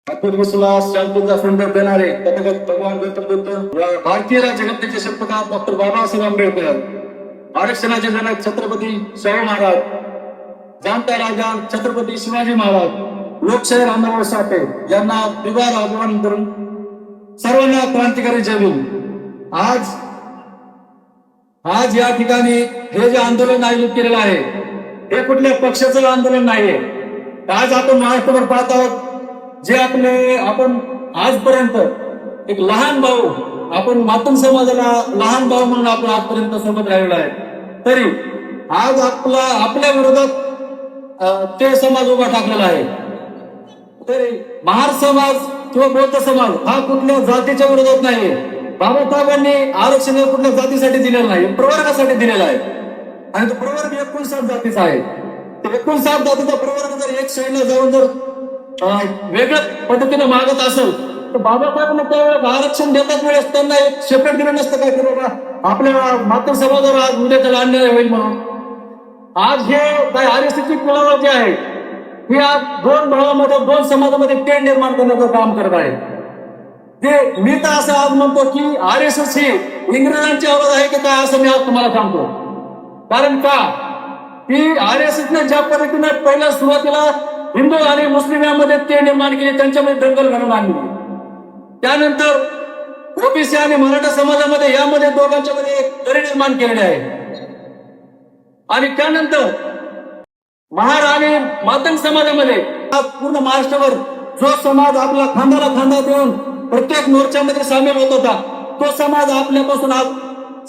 अतुल विश्वास शांतीचा संदेश देणारे तथागत भगवान गौतम बुद्ध, भारतीय राज्यघटनेचे शिल्पकार डॉक्टर बाबासाहेब आंबेडकर, आरक्षणाचे जनक छत्रपती शाहू महाराज, जाणता राजा छत्रपती शिवाजी महाराज, लोकशाहीर अण्णाभाऊ साठे यांना त्रिवार अभिवादन करून सर्वांना क्रांतिकारी जय भीम. आज या ठिकाणी हे जे आंदोलन आयोजित केलेलं आहे हे कुठल्या पक्षाचं आंदोलन नाहीये. आज आपण महाराष्ट्रभर पाहत आहोत जे आपण आजपर्यंत एक लहान भाऊ, आपण मातंग समाजाला लहान भाऊ म्हणून आपण आजपर्यंत सोबत राहिलेला आहे, तरी आज आपल्या विरोधात ते समाज उभा टाकलेला आहे. तरी महार समाज किंवा बौद्ध समाज हा कुठल्या जातीच्या विरोधात नाही. बाबासाहेबांनी आरक्षण हे कुठल्या जातीसाठी दिलेलं नाही, प्रवर्गासाठी दिलेलं आहे. आणि तो प्रवर्ग 59 जातीचा आहे. 59 जातीचा प्रवर्ग जर एक श्रेणीला जाऊन जर वेगळ्या पद्धतीने मागत असेल तर बाबासाहेबांना त्यावेळेस आरक्षण देतात वेळेस त्यांना एक सेपरेट दिलं नसतं काय की बाबा आपल्या मातृ समाजावर आज उद्या त्याला अन्याय होईल म्हणून. आज हे काय आरएसएसची कुलावळ जी आहे ही आज दोन भावामध्ये, दोन समाजामध्ये तेढ निर्माण करण्याचं काम करत आहे. ते मी तर असं आज म्हणतो की आरएसएस ही इंग्रजांची आवाज आहे की काय असं मी आज तुम्हाला सांगतो. कारण का की आरएसएसने ज्या पद्धतीने पहिल्या सुरुवातीला हिंदू आणि मुस्लिम यामध्ये ते निर्माण केले, त्यांच्यामध्ये दंगल घडवून आणली. त्यानंतर ओबीसी आणि मराठा समाजामध्ये यामध्ये दोघांच्या मध्ये एक दरी निर्माण केलेली आहे. आणि त्यानंतर महार आणि मातंग समाजामध्ये पूर्ण महाराष्ट्रावर जो समाज आपला खांद्याला खांदा देऊन प्रत्येक मोर्चामध्ये सामील होत होता तो समाज आपल्यापासून आज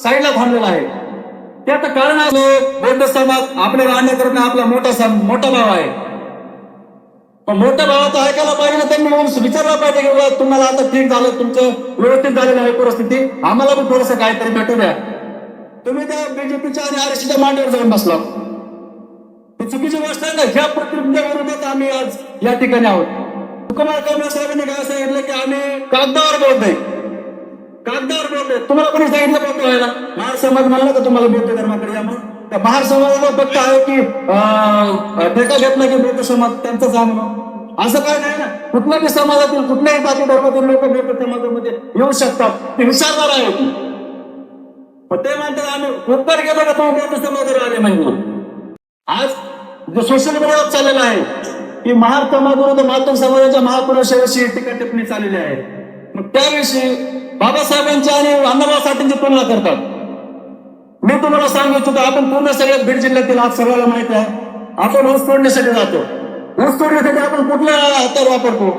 साईडला थांबलेला आहे. त्याचं कारण असं बौद्ध समाज आपल्याला अन्याय करणं आपला मोठा भाव आहे. पण मोठ्या भावाचं ऐकायला पाहिजे ना, त्यांनी येऊन विचारला पाहिजे की तुम्हाला आता ठीक झालं, तुमचं व्यवस्थित झालेलं आहे परिस्थिती, आम्हाला पण थोडंसं काहीतरी भेटू द्या. तुम्ही त्या बीजेपीच्या आणि आरएससीच्या मांडीवर जाऊन बसला, चुकीची गोष्ट आहे ना. ह्या प्रक्रियेच्या विरोधात आम्ही आज या ठिकाणी आहोत. तुकाराम कमळे साहेबांनी काय सांगितलं की आम्ही कागदावर बोलतोय. तुम्हाला कोणी सांगितलं बौद्ध व्हायला? महार समाज म्हणला का तुम्हाला बौद्ध धर्माकडे या म्हणून? त्या महार समाजाला फक्त आहे की ठेका घेतला की बौद्ध समाज त्यांचं जाणवं, असं काय नाही ना. कुठल्याही समाजातील कुठल्याही जाती धर्मातील लोक बौद्ध समाजामध्ये येऊ शकतात, ते विचारणार आहे. ते म्हणतात आम्ही उत्तर गेलो का तुम्ही बौद्ध समाजावर आले म्हणजे. आज जो सोशल मीडियावर चाललेला आहे की महार समाज विरुद्ध मातंग समाजाच्या महापुरुषाविषयी टीका टिप्पणी चाललेली आहे. मग त्याविषयी बाबासाहेबांच्या आणि अण्णाभाऊ साठेंची तुलना करतात. मी तुम्हाला सांगू इच्छितो, आपण पूर्ण सगळ्यात बीड जिल्ह्यातील आज सगळ्याला माहिती आहे आपण ऊस तोडण्यासाठी जातो. ऊस तोडण्यासाठी आपण कुठला हत्यार वापरतो?